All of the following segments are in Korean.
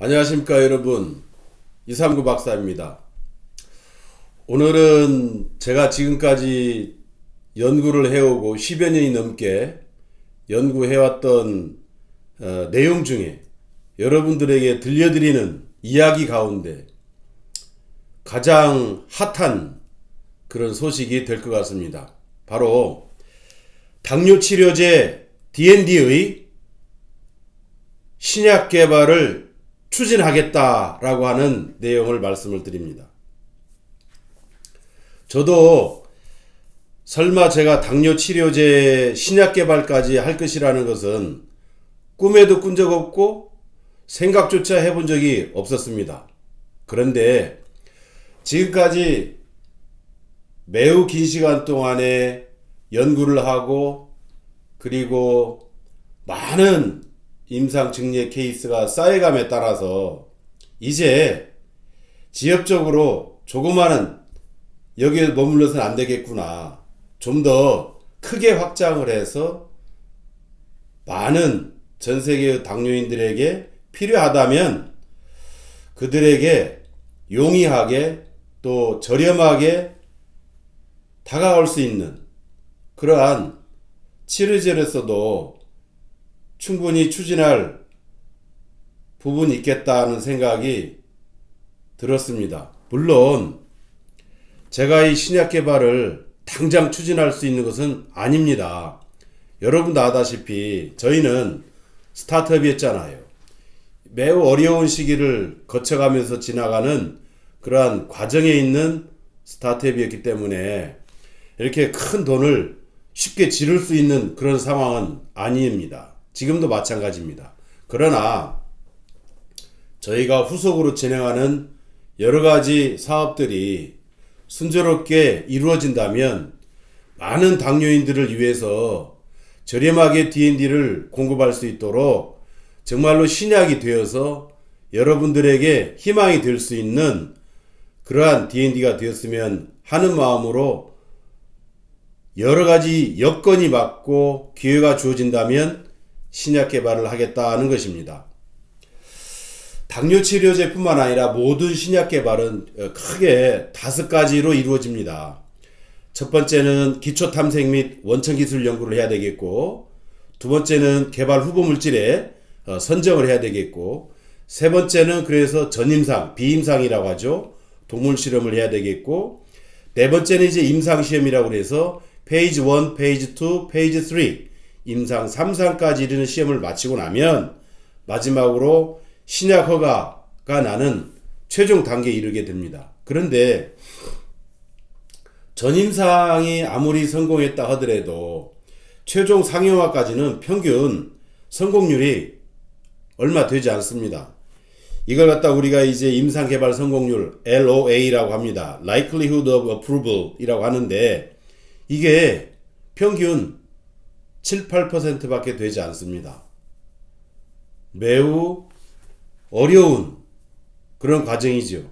안녕하십니까 여러분, 이삼구 박사입니다. 오늘은 제가 지금까지 연구를 해오고 10여 년이 넘게 연구해왔던 내용 중에 여러분들에게 들려드리는 이야기 가운데 가장 핫한 그런 소식이 될 것 같습니다. 바로 당뇨 치료제 D&D의 신약 개발을 추진하겠다라고 하는 내용을 말씀을 드립니다. 저도 설마 제가 당뇨 치료제 신약 개발까지 할 것이라는 것은 꿈에도 꾼 적 없고 생각조차 해본 적이 없었습니다. 그런데 지금까지 매우 긴 시간 동안에 연구를 하고 그리고 많은 임상 증례 케이스가 쌓여감에 따라서 이제 지역적으로 조그마한 여기에 머물러서는 안 되겠구나. 좀 더 크게 확장을 해서 많은 전 세계의 당뇨인들에게 필요하다면 그들에게 용이하게 또 저렴하게 다가올 수 있는 그러한 치료제로서도 충분히 추진할 부분이 있겠다는 생각이 들었습니다. 물론 제가 이 신약 개발을 당장 추진할 수 있는 것은 아닙니다. 여러분도 아다시피 저희는 스타트업이었잖아요. 매우 어려운 시기를 거쳐가면서 지나가는 그러한 과정에 있는 스타트업이었기 때문에 이렇게 큰 돈을 쉽게 지를 수 있는 그런 상황은 아닙니다. 지금도 마찬가지입니다. 그러나 저희가 후속으로 진행하는 여러 가지 사업들이 순조롭게 이루어진다면 많은 당뇨인들을 위해서 저렴하게 D&D를 공급할 수 있도록 정말로 신약이 되어서 여러분들에게 희망이 될 수 있는 그러한 D&D가 되었으면 하는 마음으로 여러 가지 여건이 맞고 기회가 주어진다면 신약 개발을 하겠다는 것입니다. 당뇨 치료제뿐만 아니라 모든 신약 개발은 크게 5가지로 이루어집니다. 첫 번째는 기초 탐색 및 원천 기술 연구를 해야 되겠고, 두 번째는 개발 후보 물질에 선정을 해야 되겠고, 세 번째는 그래서 전임상, 비임상이라고 하죠. 동물 실험을 해야 되겠고, 네 번째는 이제 임상 시험이라고 해서 페이지 1, 페이지 2, 페이지 3 임상 3상까지 이르는 시험을 마치고 나면 마지막으로 신약 허가가 나는 최종 단계에 이르게 됩니다. 그런데 전임상이 아무리 성공했다 하더라도 최종 상용화까지는 평균 성공률이 얼마 되지 않습니다. 이걸 갖다 우리가 이제 임상 개발 성공률 LOA라고 합니다. Likelihood of Approval 이라고 하는데 이게 평균 7, 8%밖에 되지 않습니다. 매우 어려운 그런 과정이죠.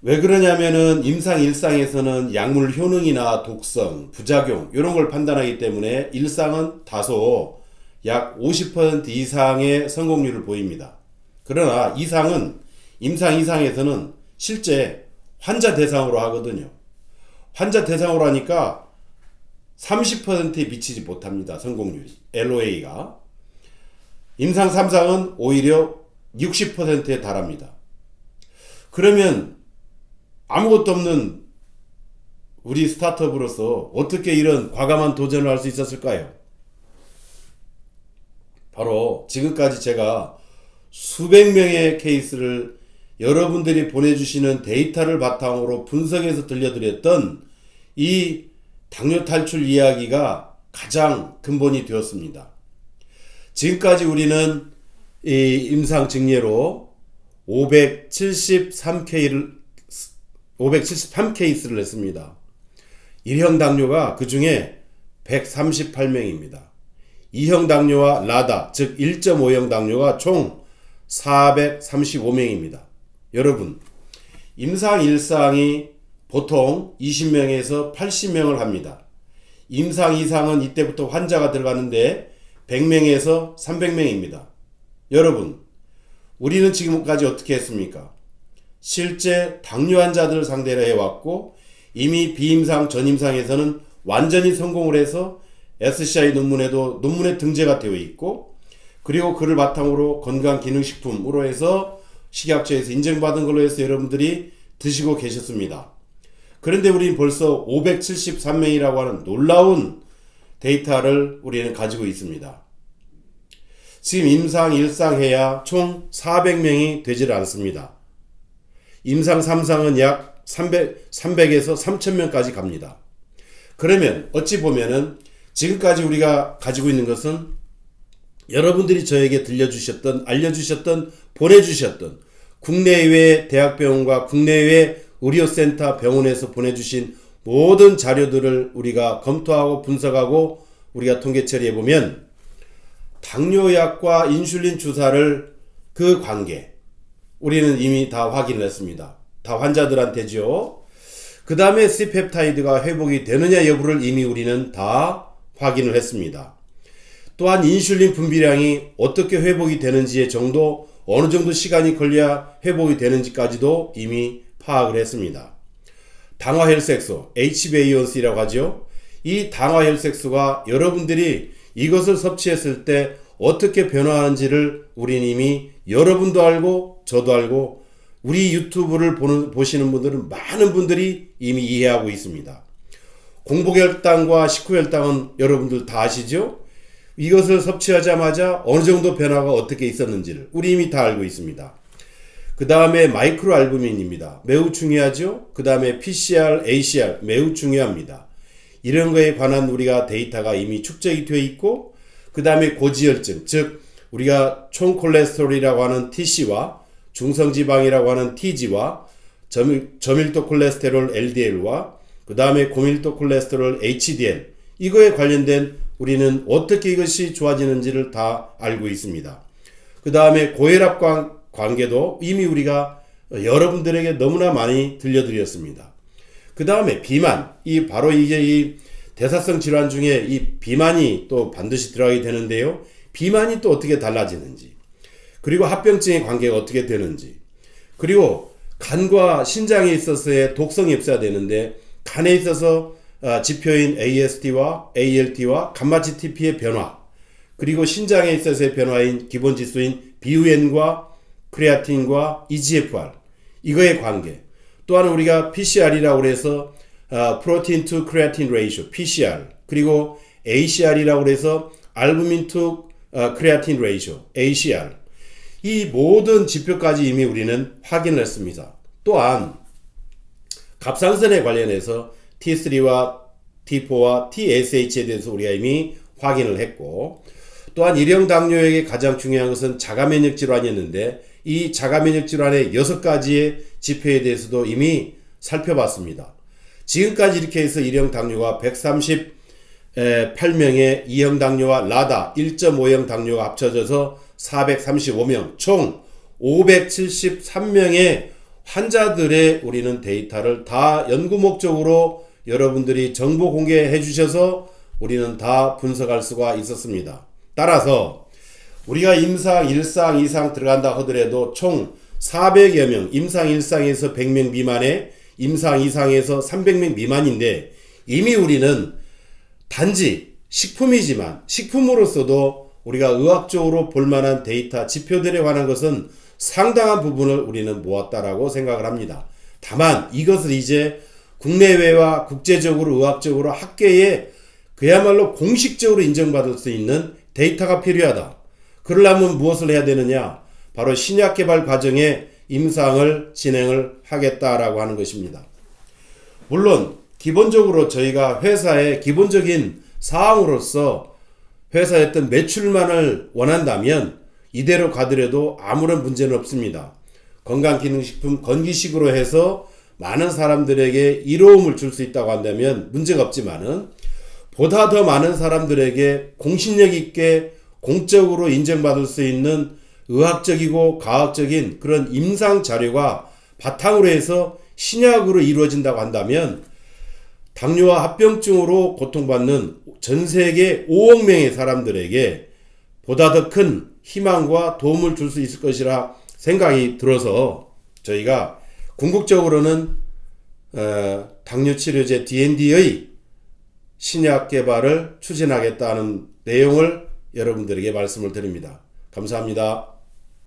왜 그러냐면은 임상 1상에서는 약물 효능이나 독성, 부작용 이런 걸 판단하기 때문에 1상은 다소 약 50% 이상의 성공률을 보입니다. 그러나 2상은 임상 2상에서는 실제 환자 대상으로 하거든요. 환자 대상으로 하니까 30%에 미치지 못합니다. 성공률이. LOA가. 임상 3상은 오히려 60%에 달합니다. 그러면 아무것도 없는 우리 스타트업으로서 어떻게 이런 과감한 도전을 할 수 있었을까요? 바로 지금까지 제가 수백 명의 케이스를 여러분들이 보내주시는 데이터를 바탕으로 분석해서 들려드렸던 이 당뇨 탈출 이야기가 가장 근본이 되었습니다. 지금까지 우리는 이 임상 증례로 573케이스를 했습니다. 1형 당뇨가 그 중에 138명입니다. 2형 당뇨와 라다, 즉 1.5형 당뇨가 총 435명입니다. 여러분, 임상 1상이 보통 20명에서 80명을 합니다. 임상 2상은 이때부터 환자가 들어가는데 100명에서 300명입니다. 여러분, 우리는 지금까지 어떻게 했습니까? 실제 당뇨 환자들을 상대로 해왔고 이미 비임상 전임상에서는 완전히 성공을 해서 SCI 논문에 등재가 되어 있고 그리고 그를 바탕으로 건강기능식품으로 해서 식약처에서 인정받은 걸로 해서 여러분들이 드시고 계셨습니다. 그런데 우리는 벌써 573명이라고 하는 놀라운 데이터를 우리는 가지고 있습니다. 지금 임상 1상 해야 총 400명이 되질 않습니다. 임상 3상은 약 300에서 3000명까지 갑니다. 그러면 어찌 보면은 지금까지 우리가 가지고 있는 것은 여러분들이 저에게 알려주셨던, 보내주셨던 국내외 대학병원과 국내외 의료센터 병원에서 보내주신 모든 자료들을 우리가 검토하고 분석하고 우리가 통계 처리해보면 당뇨약과 인슐린 주사를 그 관계 우리는 이미 다 확인을 했습니다. 다 환자들한테죠. 그 다음에 C펩타이드가 회복이 되느냐 여부를 이미 우리는 다 확인을 했습니다. 또한 인슐린 분비량이 어떻게 회복이 되는지의 정도, 어느 정도 시간이 걸려야 회복이 되는지까지도 이미 파악을 했습니다. 당화혈색소, HbA1c라고 하죠. 이 당화혈색소가 여러분들이 이것을 섭취했을 때 어떻게 변화하는지를 우리는 이미 여러분도 알고 저도 알고 우리 유튜브를 보시는 분들은 많은 분들이 이미 이해하고 있습니다. 공복혈당과 식후혈당은 여러분들 다 아시죠? 이것을 섭취하자마자 어느 정도 변화가 어떻게 있었는지를 우리 이미 다 알고 있습니다. 그 다음에 마이크로 알부민입니다. 매우 중요하죠? 그 다음에 PCR, ACR 매우 중요합니다. 이런 거에 관한 우리가 데이터가 이미 축적이 되어 있고 그 다음에 고지혈증, 즉 우리가 총콜레스테롤이라고 하는 TC와 중성지방이라고 하는 TG와 저밀도 콜레스테롤 LDL과 그 다음에 고밀도 콜레스테롤 HDL 이거에 관련된 우리는 어떻게 이것이 좋아지는지를 다 알고 있습니다. 그 다음에 고혈압 관계도 이미 우리가 여러분들에게 너무나 많이 들려드렸습니다. 그 다음에 비만, 바로 이게 이 대사성 질환 중에 이 비만이 또 반드시 들어가게 되는데요. 비만이 또 어떻게 달라지는지, 그리고 합병증의 관계가 어떻게 되는지, 그리고 간과 신장에 있어서의 독성이 없어야 되는데 간에 있어서 지표인 AST와 ALT와 감마GTP의 변화, 그리고 신장에 있어서의 변화인 기본 지수인 BUN과 크레아틴과 EGFR 이거의 관계, 또한 우리가 PCR이라고 해서 프로틴 투 크레아틴 레이쇼 PCR, 그리고 ACR이라고 해서 알부민 투 크레아틴 레이쇼 ACR, 이 모든 지표까지 이미 우리는 확인을 했습니다. 또한 갑상선에 관련해서 T3와 T4와 TSH에 대해서 우리가 이미 확인을 했고, 또한 일형 당뇨에게 가장 중요한 것은 자가면역 질환이었는데 이 자가면역 질환의 6가지의 지표에 대해서도 이미 살펴봤습니다. 지금까지 이렇게 해서 일형 당뇨가 138명의 2형 당뇨와 라다 1.5형 당뇨가 합쳐져서 435명, 총 573명의 환자들의 우리는 데이터를 다 연구 목적으로 여러분들이 정보 공개해 주셔서 우리는 다 분석할 수가 있었습니다. 따라서 우리가 임상 1상 2상 들어간다 하더라도 총 400여 명, 임상 1상에서 100명 미만의 임상 2상에서 300명 미만인데 이미 우리는 단지 식품이지만 식품으로서도 우리가 의학적으로 볼만한 데이터, 지표들에 관한 것은 상당한 부분을 우리는 모았다라고 생각을 합니다. 다만 이것을 이제 국내외와 국제적으로 의학적으로 학계에 그야말로 공식적으로 인정받을 수 있는 데이터가 필요하다. 그러려면 무엇을 해야 되느냐? 바로 신약 개발 과정에 임상을 진행을 하겠다라고 하는 것입니다. 물론 기본적으로 저희가 회사의 기본적인 사항으로서 회사의 어떤 매출만을 원한다면 이대로 가더라도 아무런 문제는 없습니다. 건강기능식품 건기식으로 해서 많은 사람들에게 이로움을 줄 수 있다고 한다면 문제가 없지만은 보다 더 많은 사람들에게 공신력 있게 공적으로 인정받을 수 있는 의학적이고 과학적인 그런 임상 자료가 바탕으로 해서 신약으로 이루어진다고 한다면 당뇨와 합병증으로 고통받는 전 세계 5억 명의 사람들에게 보다 더 큰 희망과 도움을 줄 수 있을 것이라 생각이 들어서 저희가 궁극적으로는 당뇨 치료제 DND의 신약 개발을 추진하겠다는 내용을 여러분들에게 말씀을 드립니다. 감사합니다.